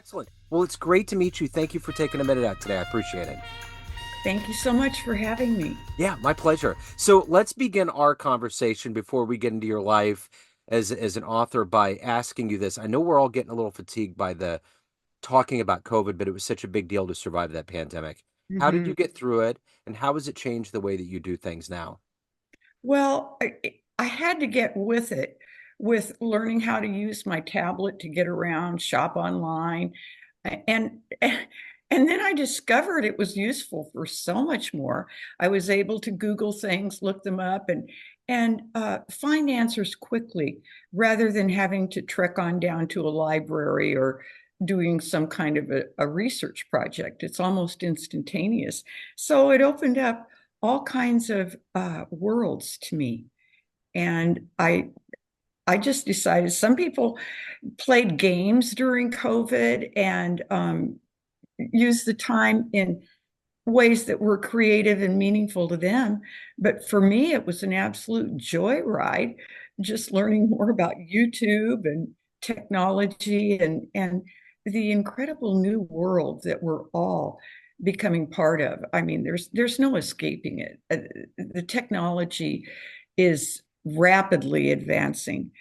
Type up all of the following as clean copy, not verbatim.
Excellent. Well, it's great to meet you. Thank you for taking a minute out today. I appreciate it. Thank you so much for having me. Yeah, my pleasure. So let's begin our conversation before we get into your life as an author by asking you this. I know we're all getting a little fatigued by the talking about COVID, but it was such a big deal to survive that pandemic. How did you hmm get through it, and how has it changed the way that you do things now? Well, I had to get with it with learning how to use my tablet to get around, shop online, and and then I discovered it was useful for so much more. I was able to Google things, look them up, and find answers quickly rather than having to trek on down to a library or doing some kind of a research project. It's almost instantaneous. So it opened up all kinds of worlds to me. And I just decided some people played games during COVID and used the time in ways that were creative and meaningful to them. But for me, it was an absolute joyride, just learning more about YouTube and technology and the incredible new world that we're all becoming part of. I mean, there's no escaping it. The technology is rapidly advancing.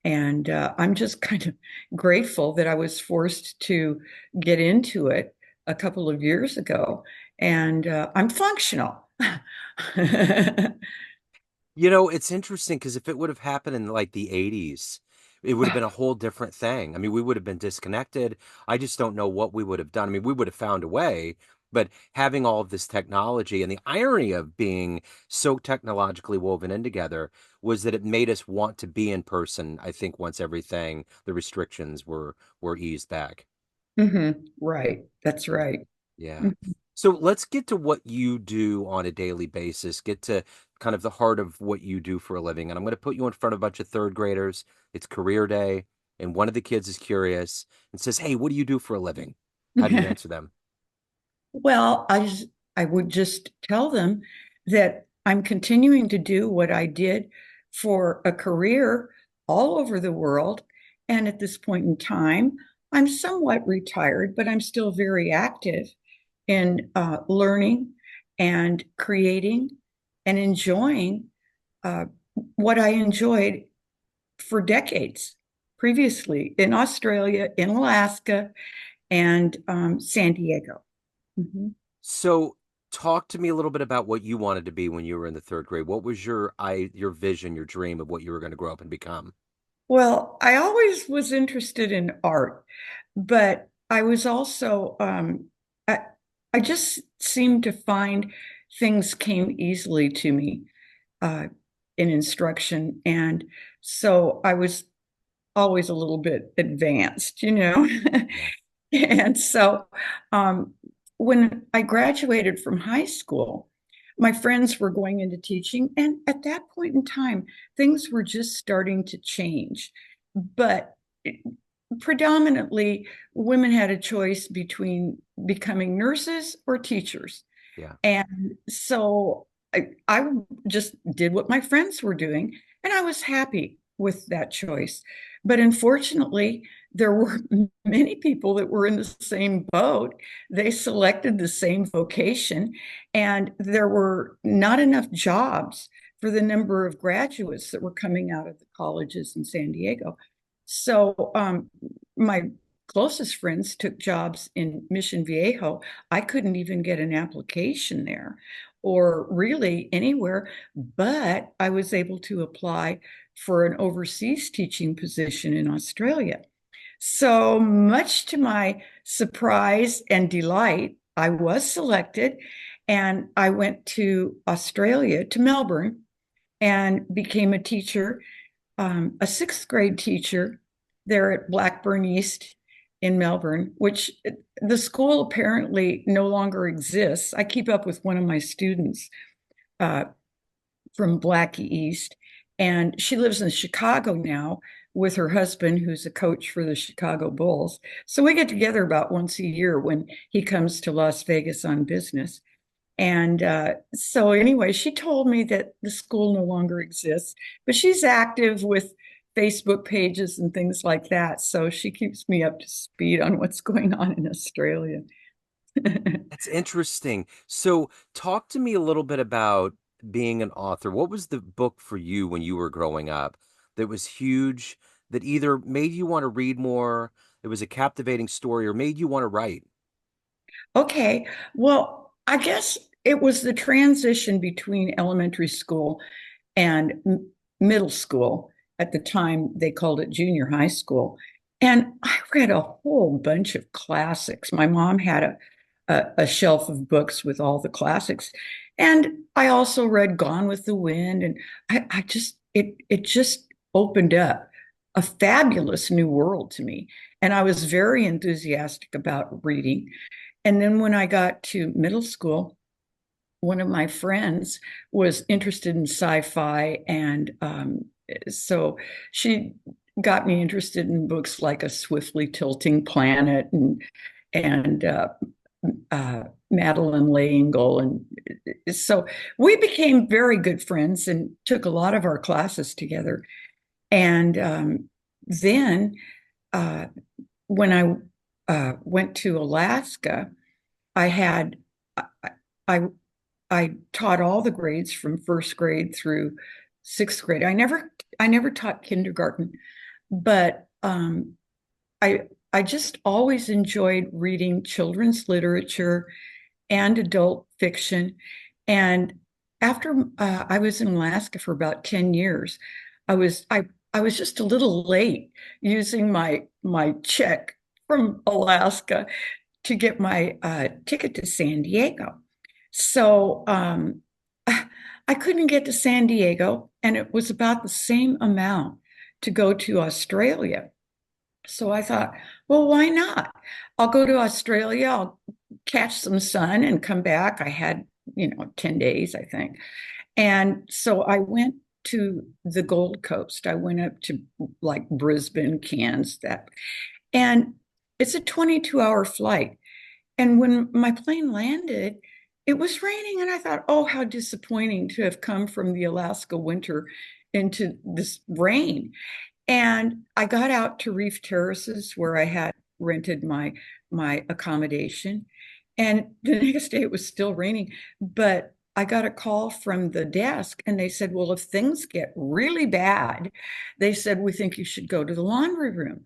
And I'm just kind of grateful that I was forced to get into it a couple of years ago. And I'm functional. It's interesting because if it would have happened in like the 80s, it would have been a whole different thing. I mean, we would have been disconnected. I just don't know what we would have done. I mean, we would have found a way, but having all of this technology and the irony of being so technologically woven in together was that it made us want to be in person, I think, once the restrictions were eased back. Right. That's right. Yeah. So let's get to what you do on a daily basis, get to kind of the heart of what you do for a living. And I'm going to put you in front of a bunch of third graders. It's career day, and one of the kids is curious and says, "Hey, what do you do for a living?" How do you answer them? Well, I would just tell them that I'm continuing to do what I did for a career all over the world. And at this point in time, I'm somewhat retired, but I'm still very active in learning and creating and enjoying uh, what I enjoyed for decades previously in Australia, in Alaska, and San Diego. Mhm. So talk to me a little bit about what you wanted to be when you were in the third grade. What was your vision, your dream of what you were going to grow up and become? Well, I always was interested in art, but I was also I just seemed to find things came easily to me uh, in instruction, and so I was always a little bit advanced, you know. Yeah. And so um, when I graduated from high school, my friends were going into teaching. And at that point in time, things were just starting to change. But predominantly, women had a choice between becoming nurses or teachers. Yeah. And so I just did what my friends were doing, and I was happy with that choice. But unfortunately, there were many people that were in the same boat. They selected the same vocation, and there were not enough jobs for the number of graduates that were coming out of the colleges in San Diego. So my closest friends took jobs in Mission Viejo. I couldn't even get an application there or really anywhere, but I was able to apply for an overseas teaching position in Australia. So, much to my surprise and delight, I was selected and I went to Australia, to Melbourne, and became a teacher, a sixth grade teacher there at Blackburn East in Melbourne, which the school apparently no longer exists. I keep up with one of my students uh, from Blackie East, and she lives in Chicago now with her husband, who's a coach for the Chicago Bulls. So we get together about once a year when he comes to Las Vegas on business. And so, anyway, she told me that the school no longer exists, but she's active with Facebook pages and things like that. So she keeps me up to speed on what's going on in Australia. That's interesting. So, talk to me a little bit about being an author. What was the book for you when you were growing up that was huge, that either made you want to read more, it was a captivating story, or made you want to write? Okay, well, I guess it was the transition between elementary school and middle school. At the time, they called it junior high school. And I read a whole bunch of classics. My mom had a shelf of books with all the classics. And I also read Gone with the Wind. And I just, it just opened up a fabulous new world to me. And I was very enthusiastic about reading. And then when I got to middle school, one of my friends was interested in sci-fi, and so she got me interested in books like A Swiftly Tilting Planet and Madeline L'Engle, and so we became very good friends and took a lot of our classes together. And then uh, when I went to Alaska, I had I I taught all the grades from first grade through sixth grade. I never taught kindergarten, but I I just always enjoyed reading children's literature and adult fiction. And after I was in Alaska for about 10 years, I was I I was just a little late using my check from Alaska to get my ticket to San Diego. So I couldn't get to San Diego, and it was about the same amount to go to Australia. So I thought, well, why not? I'll go to Australia, I'll catch some sun and come back. I had, 10 days, I think. And so I went to the Gold Coast. I went up to like Brisbane, Cairns, that. And it's a 22-hour flight. And when my plane landed, it was raining. And I thought, oh, how disappointing to have come from the Alaska winter into this rain. And I got out to Reef Terraces where I had rented my accommodation. And the next day it was still raining, but I got a call from the desk and they said, well, if things get really bad, they said, we think you should go to the laundry room.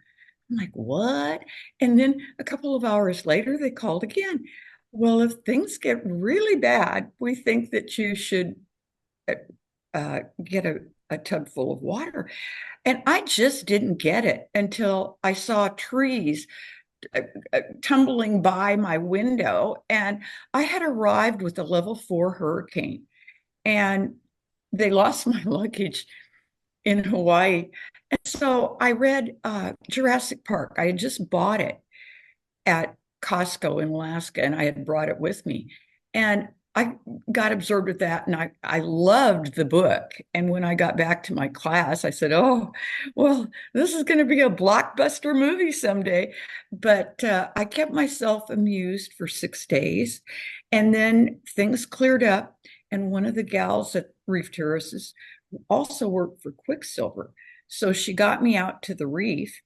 I'm like, what? And then a couple of hours later, they called again. Well, if things get really bad, we think that you should get a tub full of water. And I just didn't get it until I saw trees tumbling by my window. And I had arrived with a level 4 hurricane. And they lost my luggage in Hawaii. And so I read Jurassic Park. I had just bought it at Costco in Alaska, and I had brought it with me. And I got absorbed with that, and I loved the book. And when I got back to my class, I said, oh, well, this is going to be a blockbuster movie someday. But I kept myself amused for 6 days. And then things cleared up. And one of the gals at Reef Terraces also worked for Quicksilver. So she got me out to the reef.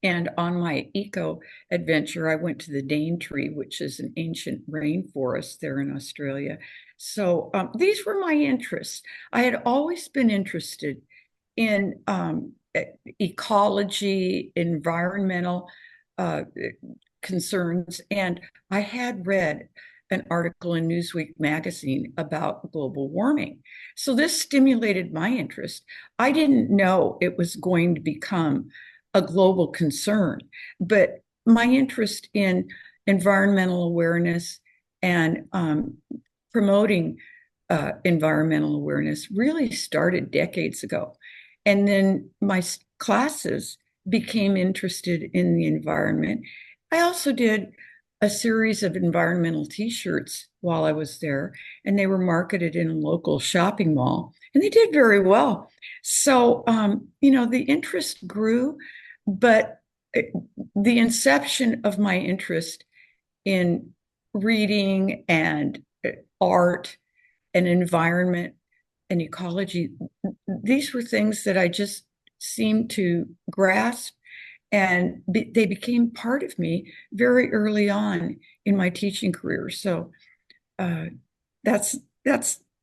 And on my eco adventure, I went to the Daintree, which is an ancient rainforest there in Australia. So these were my interests. I had always been interested in ecology, environmental uh, concerns, and I had read an article in Newsweek magazine about global warming. So this stimulated my interest. I didn't know it was going to become a global concern, but my interest in environmental awareness and promoting environmental awareness really started decades ago. And then my classes became interested in the environment. I also did a series of environmental t-shirts while I was there, and they were marketed in a local shopping mall, and they did very well. So, the interest grew, but the inception of my interest in reading and art and environment and ecology, these were things that I just seemed to grasp, and they became part of me very early on in my teaching career. So uh, that's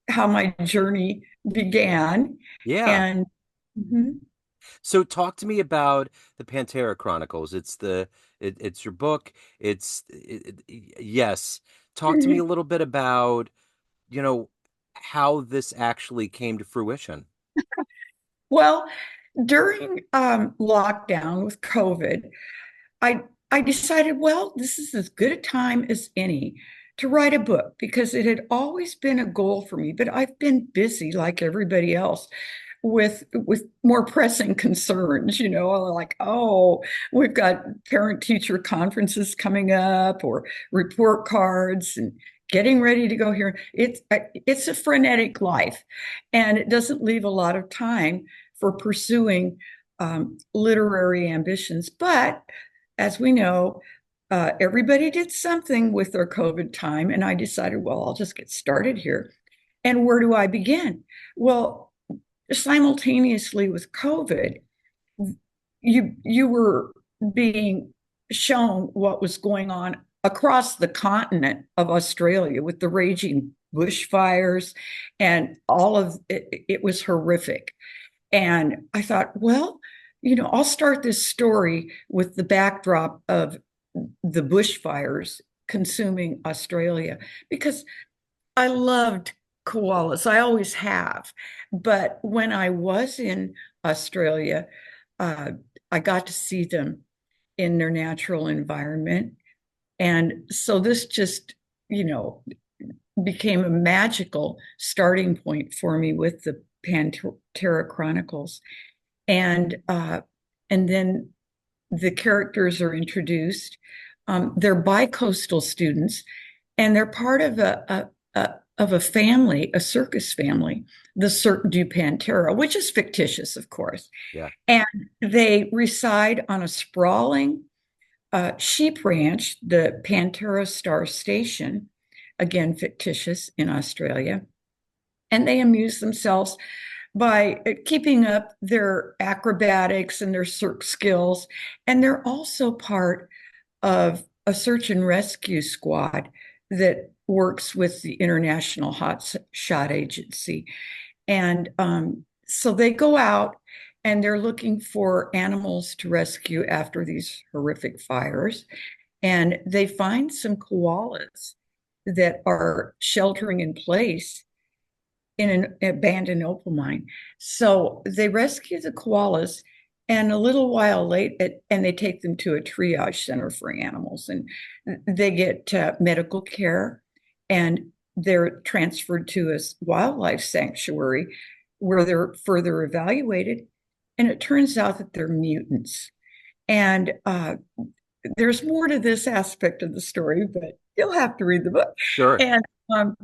how my journey began. Yeah. And mhm. So talk to me about the Panterra Chronicles. It's your book. Yes. Talk to me a little bit about, you know, how this actually came to fruition. Well, during lockdown with COVID, I I decided, well, this is as good a time as any to write a book because it had always been a goal for me, but I've been busy like everybody else with more pressing concerns, like, oh, we've got parent teacher conferences coming up or report cards and getting ready to go here. It's a frenetic life, and it doesn't leave a lot of time for pursuing literary ambitions. But as we know, everybody did something with their COVID time, and I decided, well, I'll just get started here. And where do I begin? Well, simultaneously with COVID, you were being shown what was going on across the continent of Australia with the raging bushfires and all of it. It was horrific. And I thought, well, I'll start this story with the backdrop of the bushfires consuming Australia because I loved koalas. I always have. But when I was in Australia, uh, I got to see them in their natural environment. And so this just, you know, became a magical starting point for me with the Panterra Chronicles. And and then the characters are introduced. They're bi-coastal students, and they're part of a family, a circus family, the Cirque du Panterra, which is fictitious, of course. Yeah. And they reside on a sprawling sheep ranch, the Panterra Star Station, again fictitious in Australia. And they amuse themselves by keeping up their acrobatics and their cirque skills. And they're also part of a search and rescue squad that works with the International Hot Shot Agency. And so they go out and they're looking for animals to rescue after these horrific fires. And they find some koalas that are sheltering in place in an abandoned opal mine. So they rescue the koalas, and a little while later, and they take them to a triage center for animals, and they get medical care, and they're transferred to a wildlife sanctuary where they're further evaluated. And it turns out that they're mutants. And there's more to this aspect of the story, but you'll have to read the book. Sure. And um,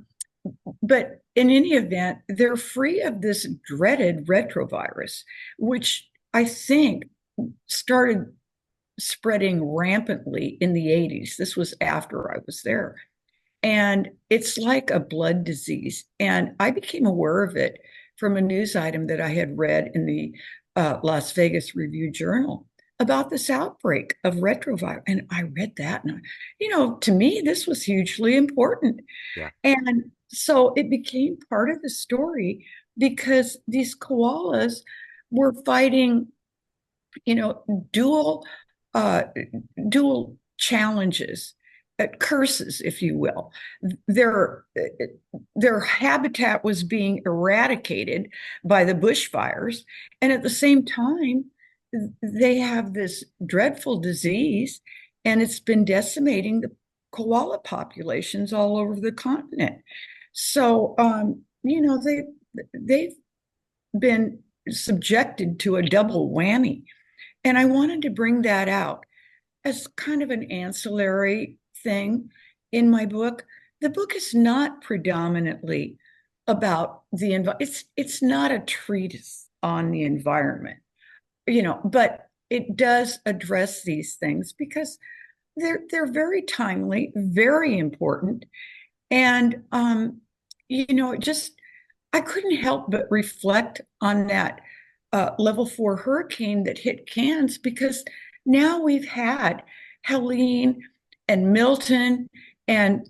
but in any event, they're free of this dreaded retrovirus, which I think started spreading rampantly in the 80s. This was after I was there. And it's like a blood disease. And I became aware of it from a news item that I had read in the Las Vegas Review Journal about this outbreak of retrovirus. And I read that, and to me, this was hugely important. Yeah. And so it became part of the story because these koalas were fighting, you know, dual uh, dual challenges, curses, if you will. Their their habitat was being eradicated by the bushfires, and at the same time, they have this dreadful disease, and it's been decimating the koala populations all over the continent. So, they've been subjected to a double whammy, and I wanted to bring that out as kind of an ancillary thing in my book. The book is not predominantly about the environment. It's not a treatise on the environment, but it does address these things because they're very timely, very important, and just I couldn't help but reflect on that level 4 hurricane that hit Cairns, because now we've had Helene and Milton, and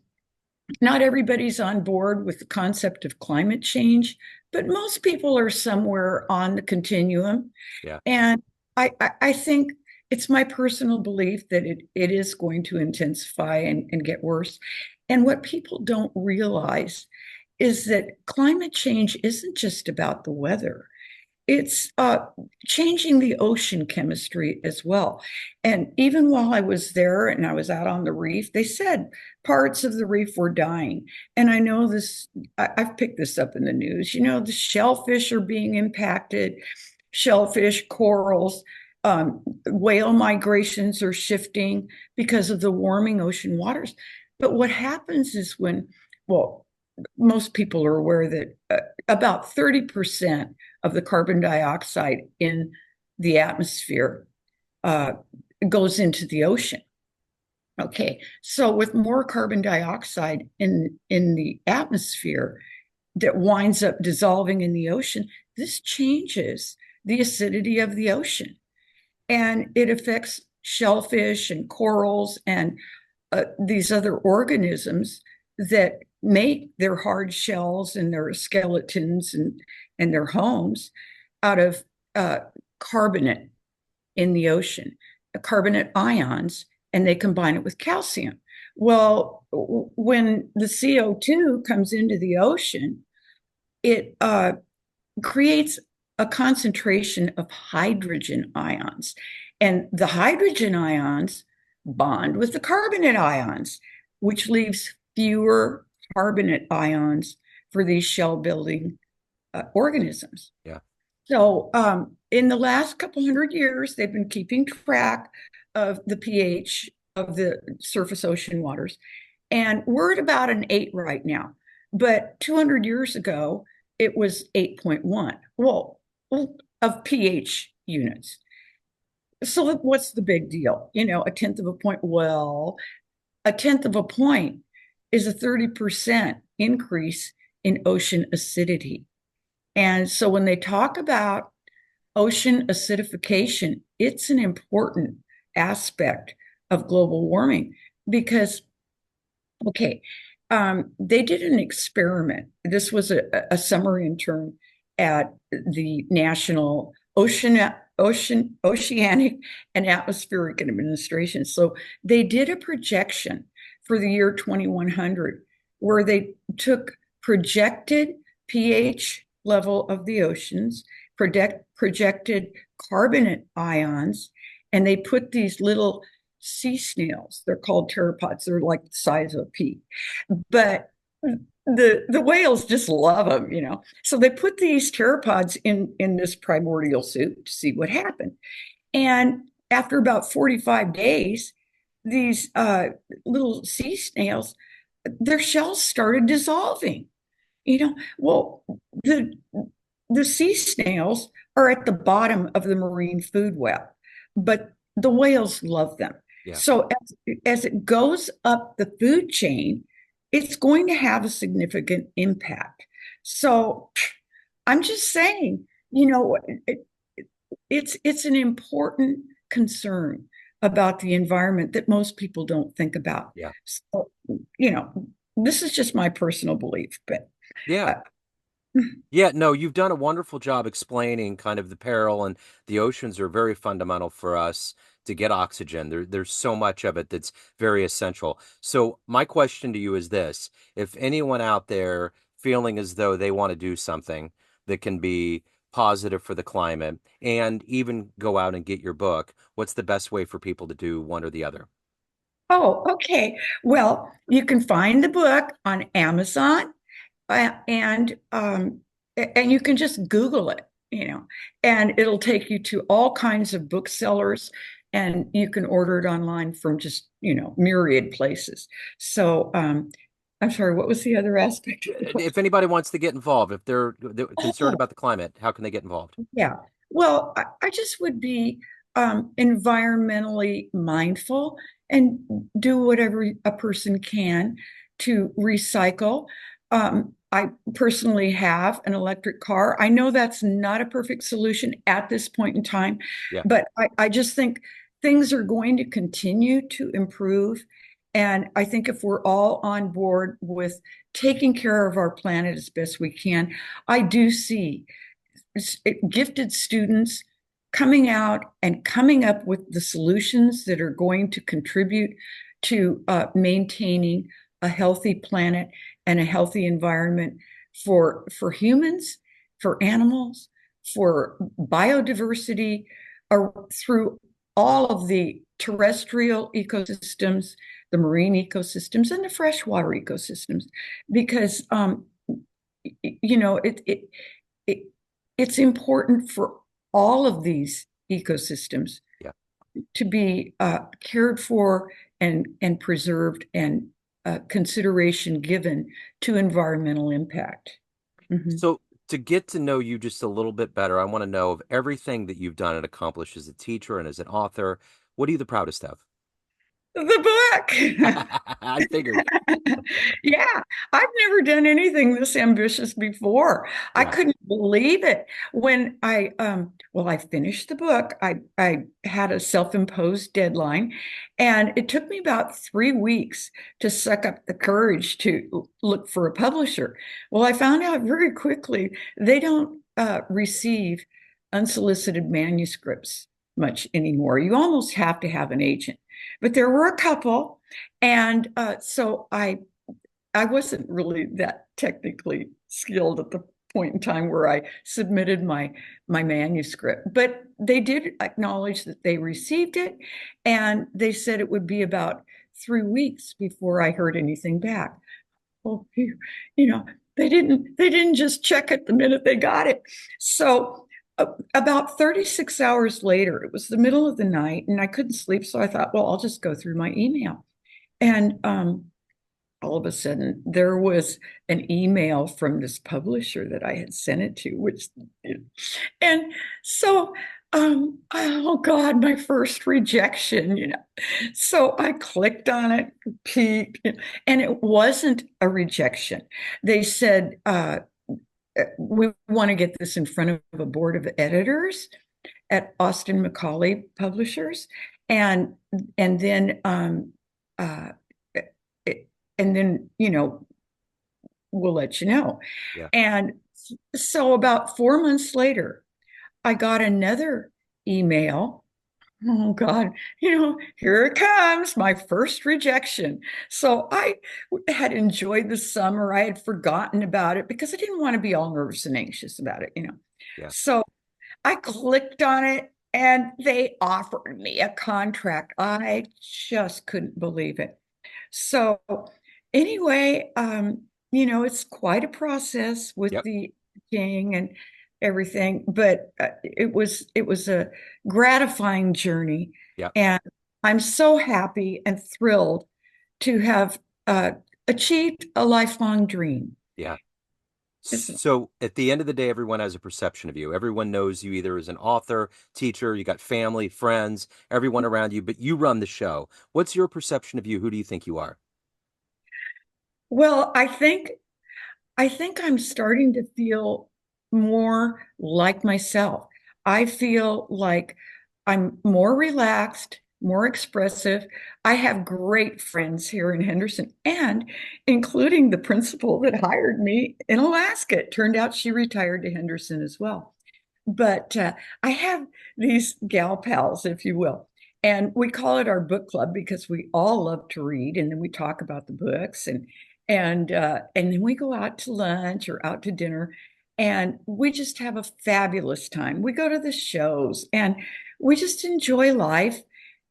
not everybody's on board with the concept of climate change, but most people are somewhere on the continuum. Yeah. And I think it's my personal belief that it is going to intensify and get worse. And what people don't realize is that climate change isn't just about the weather. It's changing the ocean chemistry as well. And even while I was there and I was out on the reef, they said parts of the reef were dying. And I know this, I've picked this up in the news. The shellfish are being impacted, shellfish, corals, whale migrations are shifting because of the warming ocean waters. But what happens is well, most people are aware that about 30% of the carbon dioxide in the atmosphere uh, goes into the ocean. Okay, so with more carbon dioxide in the atmosphere that winds up dissolving in the ocean, this changes the acidity of the ocean, and it affects shellfish and corals and these other organisms that make their hard shells and their skeletons and their homes out of carbonate in the ocean, carbonate ions, and they combine it with calcium. Well, when the CO2 comes into the ocean, it creates a concentration of hydrogen ions. And the hydrogen ions bond with the carbonate ions, which leaves fewer carbonate ions for these shell building organisms. Yeah. So in the last couple hundred years, they've been keeping track of the pH of the surface ocean waters. And we're at about an 8 right now. But 200 years ago, it was 8.1. Well, of pH units. So what's the big deal? A tenth of a point. Well, a tenth of a point is a 30% increase in ocean acidity. And so when they talk about ocean acidification, it's an important aspect of global warming because, okay, they did an experiment. This was a summer intern at the National Oceanic and Atmospheric Administration. So they did a projection for the year 2100 where they took projected pH level of the oceans, projected carbonate ions, and they put these little sea snails. They're called pteropods. They're like the size of a pea. But the whales just love them. So they put these pteropods in this primordial soup to see what happened. And after about 45 days, these little sea snails, their shells started dissolving. Well, the sea snails are at the bottom of the marine food web, but the whales love them. Yeah. So as it goes up the food chain, it's going to have a significant impact. So I'm just saying, it's an important concern about the environment that most people don't think about. Yeah. So, this is just my personal belief, but Yeah. Yeah, no, you've done a wonderful job explaining kind of the peril, and the oceans are very fundamental for us to get oxygen. There's so much of it that's very essential. So my question to you is this: if anyone out there feeling as though they want to do something that can be positive for the climate and even go out and get your book, what's the best way for people to do one or the other? oh, okay. Well, you can find the book on Amazon, and you can just Google it, and it'll take you to all kinds of booksellers, and you can order it online from just, myriad places. So, I'm sorry, what was the other aspect of the If question? anybody wants to get involved, if they're concerned Oh, about the climate, how can they get involved? yeah. Well, I just would be environmentally mindful and do whatever a person can to recycle. I personally have an electric car. I know that's not a perfect solution at this point in time, Yeah. but I just think things are going to continue to improve. And I think if we're all on board with taking care of our planet as best we can, I do see gifted students coming out and coming up with the solutions that are going to contribute to maintaining a healthy planet and a healthy environment for humans, for animals, for biodiversity, through all of the terrestrial ecosystems, the marine ecosystems, and the freshwater ecosystems, because you know it it's important for all of these ecosystems Yeah. to be cared for and preserved, and consideration given to environmental impact. Mhm. So to get to know you just a little bit better, I want to know of everything that you've done and accomplished as a teacher and as an author. What are you the proudest of? The book. I figured. Yeah, I've never done anything this ambitious before. I Yeah. couldn't believe it when I finished the book. I had a self-imposed deadline, and it took me about 3 weeks to suck up the courage to look for a publisher. Well, I found out very quickly they don't receive unsolicited manuscripts much anymore. You almost have to have an agent. But there were a couple, and so I wasn't really that technically skilled at the point in time where I submitted my manuscript. But they did acknowledge that they received it, and they said it would be about 3 weeks before I heard anything back. Well, you know, they didn't just check it the minute they got it. So about 36 hours later, it was the middle of the night, and I couldn't sleep. So I thought, well, I'll just go through my email. And all of a sudden, there was an email from this publisher that I had sent it to, and so, oh God, my first rejection. So I clicked on it, peeked, and it wasn't a rejection. They said, we want to get this in front of a board of editors at Austin Macauley Publishers, and and then uh, and then we'll let you know. Yeah. And so about 4 months later, I got another email. Oh God, here it comes, my first rejection. So I had enjoyed the summer. I had forgotten about it because I didn't want to be all nervous and anxious about it. Yeah. So I clicked on it and they offered me a contract. I just couldn't believe it. So anyway, it's quite a process with Yep. the king and everything, but it was a gratifying journey, Yep. and I'm so happy and thrilled to have uh, achieved a lifelong dream. Yeah. It's- So at the end of the day, everyone has a perception of you. Everyone knows you either as an author, teacher, you got family, friends, everyone around you, but you run the show. What's your perception of you? Who do you think you are? well, I think I'm starting to feel more like myself. I feel like I'm more relaxed, more expressive. I have great friends here in Henderson, and including the principal that hired me in Alaska. It turned out she retired to Henderson as well. But I have these gal pals, if you will. And we call it our book club because we all love to read, and then we talk about the books, and then we go out to lunch or out to dinner, and we just have a fabulous time. We go to the shows, and we just enjoy life.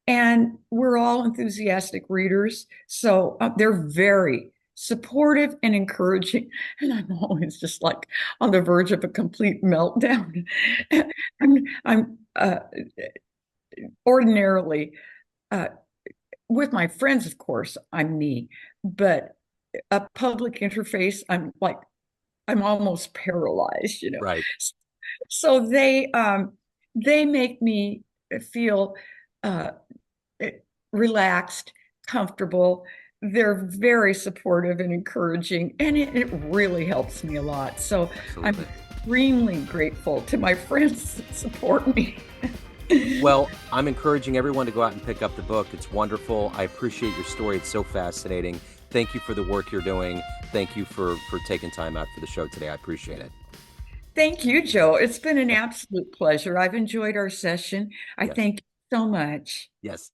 And we're all enthusiastic readers, so they're very supportive and encouraging. And I'm always just like on the verge of a complete meltdown. I'm ordinarily uh, with my friends, of course, I'm me, but a public interface, I'm almost paralyzed. Right. So they make me feel uh, relaxed, comfortable. they're very supportive and encouraging, and it really helps me a lot. So I'm Absolutely. extremely grateful to my friends that support me. Well, I'm encouraging everyone to go out and pick up the book. It's wonderful. I appreciate your story. It's so fascinating. Thank you for the work you're doing. Thank you for taking time out for the show today. I appreciate it. Thank you, Joe. It's been an absolute pleasure. I've enjoyed our session. I Yes. thank you so much. Yes.